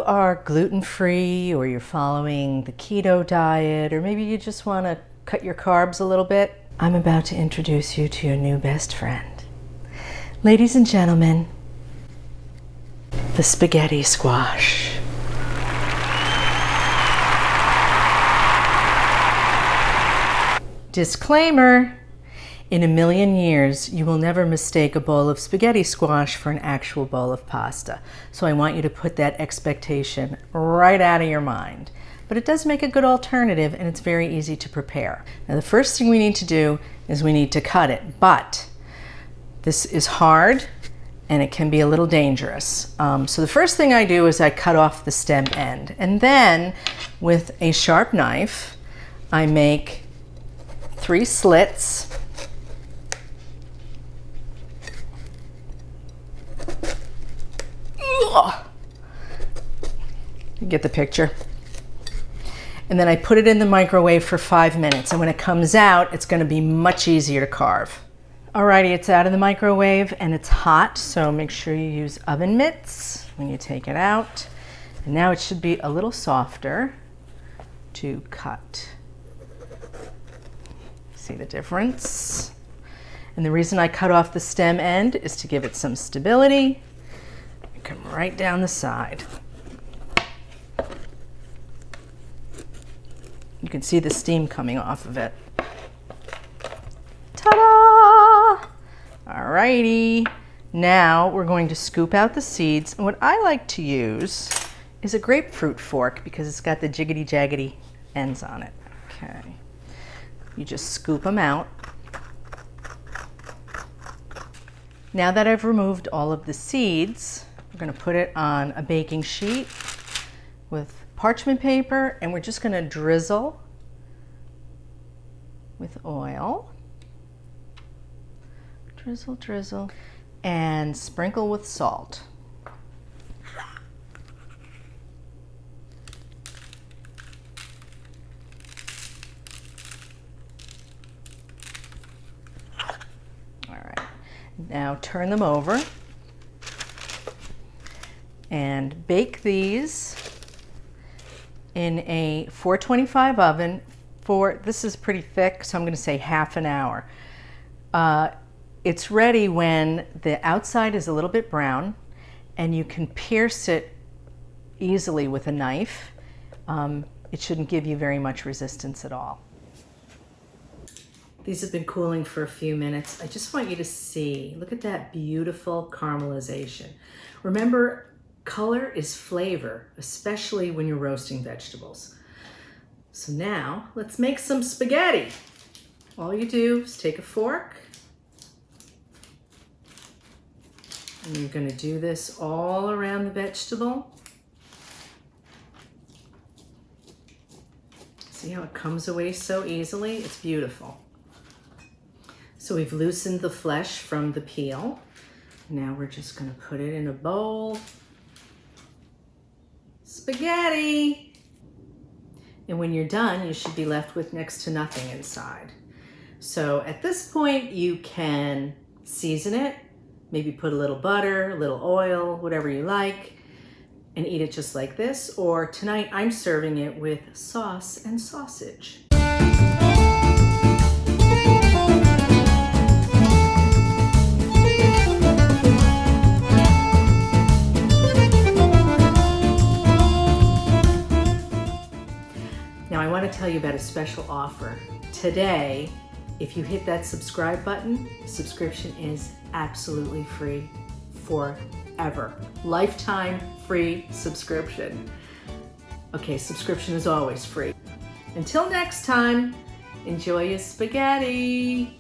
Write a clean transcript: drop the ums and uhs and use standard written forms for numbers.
you are gluten-free or you're following the keto diet, or maybe you just want to cut your carbs a little bit, I'm about to introduce you to your new best friend. Ladies and gentlemen, the spaghetti squash. Disclaimer, in a million years, you will never mistake a bowl of spaghetti squash for an actual bowl of pasta. So I want you to put that expectation right out of your mind. But it does make a good alternative, and it's very easy to prepare. Now, the first thing we need to do is we need to cut it, but this is hard and it can be a little dangerous. So the first thing I do is I cut off the stem end, and then with a sharp knife, I make 3 slits. Ugh. You get the picture? And then I put it in the microwave for 5 minutes, and when it comes out, it's going to be much easier to carve. Alrighty, it's out of the microwave and it's hot, so make sure you use oven mitts when you take it out. And now it should be a little softer to cut. See the difference? And the reason I cut off the stem end is to give it some stability. Come right down the side. You can see the steam coming off of it. Ta-da! Alrighty. Now we're going to scoop out the seeds. And what I like to use is a grapefruit fork because it's got the jiggity-jaggedy ends on it. Okay. You just scoop them out. Now that I've removed all of the seeds, we're going to put it on a baking sheet with parchment paper, and we're just going to drizzle with oil. Drizzle, drizzle, and sprinkle with salt. Now turn them over and bake these in a 425 oven for, this is pretty thick, so I'm going to say half an hour. It's ready when the outside is a little bit brown and you can pierce it easily with a knife. It shouldn't give you very much resistance at all. These have been cooling for a few minutes. I just want you to see, look at that beautiful caramelization. Remember, color is flavor, especially when you're roasting vegetables. So now, let's make some spaghetti. All you do is take a fork, and you're gonna do this all around the vegetable. See how it comes away so easily? It's beautiful. So we've loosened the flesh from the peel. Now we're just gonna put it in a bowl. Spaghetti! And when you're done, you should be left with next to nothing inside. So at this point, you can season it, maybe put a little butter, a little oil, whatever you like, and eat it just like this. Or tonight, I'm serving it with sauce and sausage. Now I want to tell you about a special offer. Today, if you hit that subscribe button, subscription is absolutely free forever. Lifetime free subscription. Okay, subscription is always free. Until next time, enjoy your spaghetti.